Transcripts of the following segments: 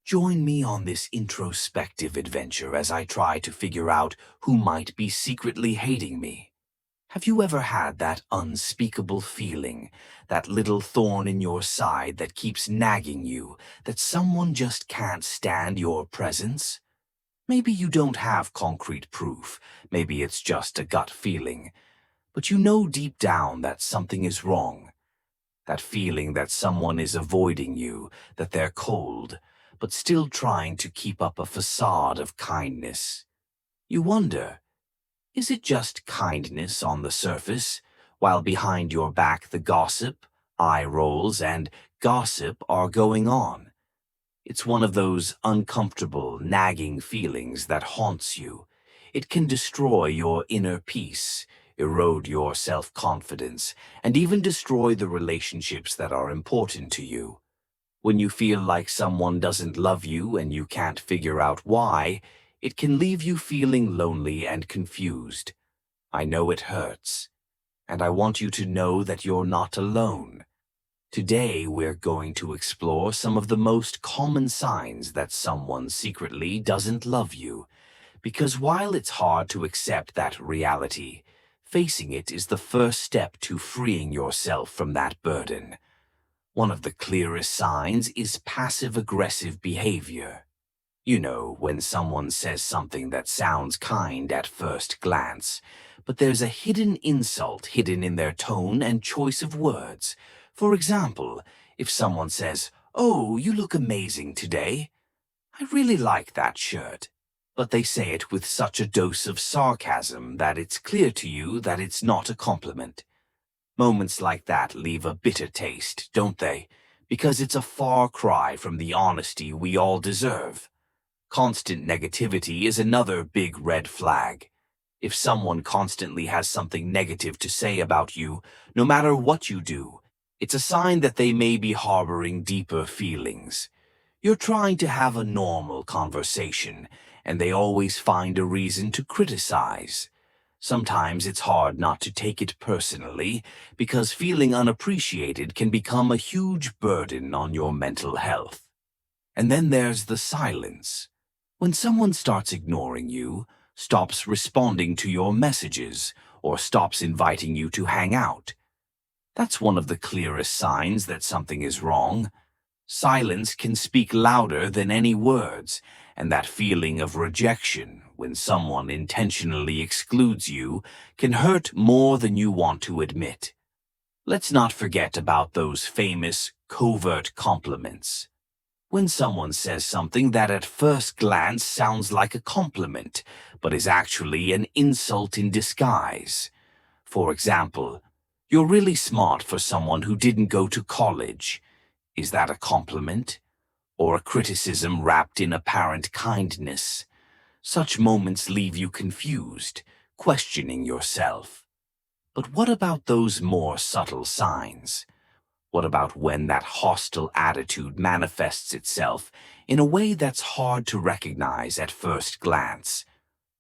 Join me on this introspective adventure as I try to figure out who might be secretly hating me. Have you ever had that unspeakable feeling, that little thorn in your side that keeps nagging you, that someone just can't stand your presence? Maybe you don't have concrete proof, maybe it's just a gut feeling, but you know deep down that something is wrong. That feeling that someone is avoiding you, that they're cold, but still trying to keep up a facade of kindness. You wonder, is it just kindness on the surface, while behind your back the gossip, eye rolls, and gossip are going on? It's one of those uncomfortable, nagging feelings that haunts you. It can destroy your inner peace, erode your self-confidence, and even destroy the relationships that are important to you. When you feel like someone doesn't love you and you can't figure out why, it can leave you feeling lonely and confused. I know it hurts, and I want you to know that you're not alone. Today, we're going to explore some of the most common signs that someone secretly doesn't love you. Because while it's hard to accept that reality, facing it is the first step to freeing yourself from that burden. One of the clearest signs is passive-aggressive behavior. You know, when someone says something that sounds kind at first glance, but there's a hidden insult hidden in their tone and choice of words. For example, if someone says, "Oh, you look amazing today. I really like that shirt." But they say it with such a dose of sarcasm that it's clear to you that it's not a compliment. Moments like that leave a bitter taste, don't they? Because it's a far cry from the honesty we all deserve. Constant negativity is another big red flag. If someone constantly has something negative to say about you, no matter what you do, it's a sign that they may be harboring deeper feelings. You're trying to have a normal conversation, and they always find a reason to criticize. Sometimes it's hard not to take it personally, because feeling unappreciated can become a huge burden on your mental health. And then there's the silence. When someone starts ignoring you, stops responding to your messages, or stops inviting you to hang out, that's one of the clearest signs that something is wrong. Silence can speak louder than any words, and that feeling of rejection, when someone intentionally excludes you, can hurt more than you want to admit. Let's not forget about those famous covert compliments. When someone says something that at first glance sounds like a compliment, but is actually an insult in disguise. For example, "You're really smart for someone who didn't go to college." Is that a compliment? Or a criticism wrapped in apparent kindness? Such moments leave you confused, questioning yourself. But what about those more subtle signs? What about when that hostile attitude manifests itself in a way that's hard to recognize at first glance?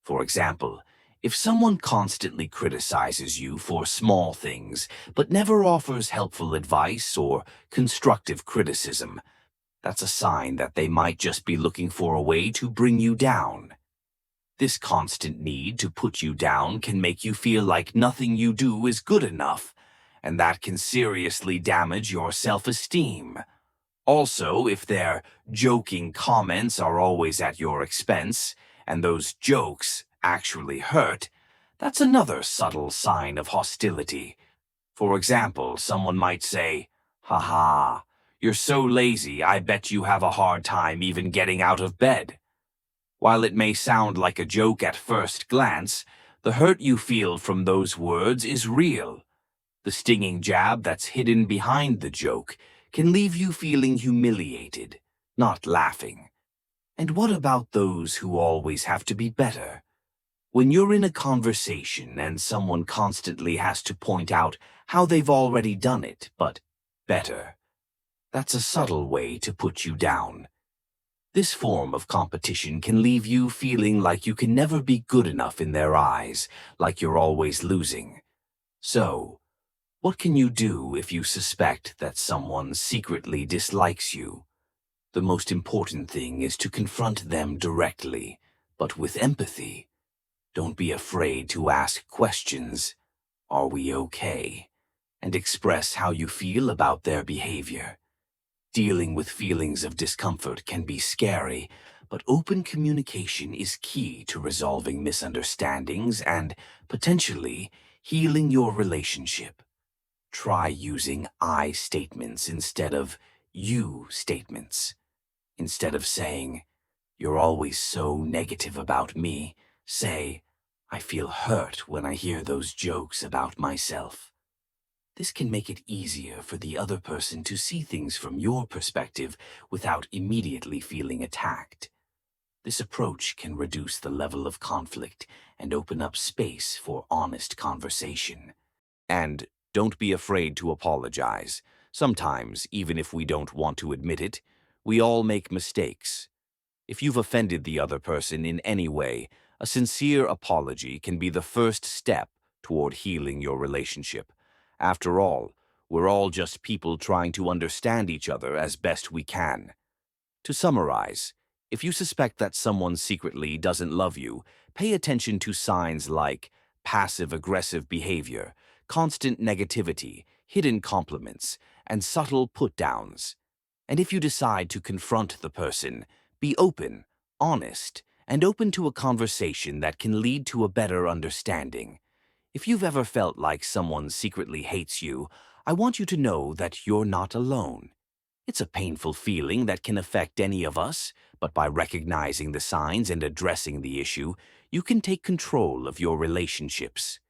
For example, if someone constantly criticizes you for small things, but never offers helpful advice or constructive criticism, that's a sign that they might just be looking for a way to bring you down. This constant need to put you down can make you feel like nothing you do is good enough, and that can seriously damage your self-esteem. Also, if their joking comments are always at your expense, and those jokes actually hurt, that's another subtle sign of hostility. For example, someone might say, "Haha, you're so lazy, I bet you have a hard time even getting out of bed." While it may sound like a joke at first glance, the hurt you feel from those words is real. The stinging jab that's hidden behind the joke can leave you feeling humiliated, not laughing. And what about those who always have to be better? When you're in a conversation and someone constantly has to point out how they've already done it, but better, that's a subtle way to put you down. This form of competition can leave you feeling like you can never be good enough in their eyes, like you're always losing. So, what can you do if you suspect that someone secretly dislikes you? The most important thing is to confront them directly, but with empathy. Don't be afraid to ask questions. Are we okay? And express how you feel about their behavior. Dealing with feelings of discomfort can be scary, but open communication is key to resolving misunderstandings and, potentially, healing your relationship. Try using I statements instead of you statements. Instead of saying, "You're always so negative about me," say, "I feel hurt when I hear those jokes about myself." This can make it easier for the other person to see things from your perspective without immediately feeling attacked. This approach can reduce the level of conflict and open up space for honest conversation. And don't be afraid to apologize. Sometimes, even if we don't want to admit it, we all make mistakes. If you've offended the other person in any way, a sincere apology can be the first step toward healing your relationship. After all, we're all just people trying to understand each other as best we can. To summarize, if you suspect that someone secretly doesn't love you, pay attention to signs like passive-aggressive behavior, constant negativity, hidden compliments, and subtle put-downs. And if you decide to confront the person, be open, honest, and open to a conversation that can lead to a better understanding. If you've ever felt like someone secretly hates you, I want you to know that you're not alone. It's a painful feeling that can affect any of us, but by recognizing the signs and addressing the issue, you can take control of your relationships.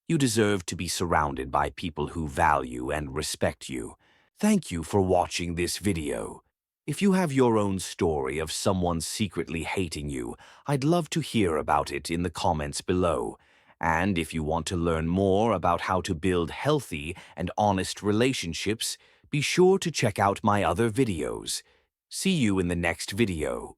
You deserve to be surrounded by people who value and respect you. Thank you for watching this video. If you have your own story of someone secretly hating you, I'd love to hear about it in the comments below. And if you want to learn more about how to build healthy and honest relationships, be sure to check out my other videos. See you in the next video.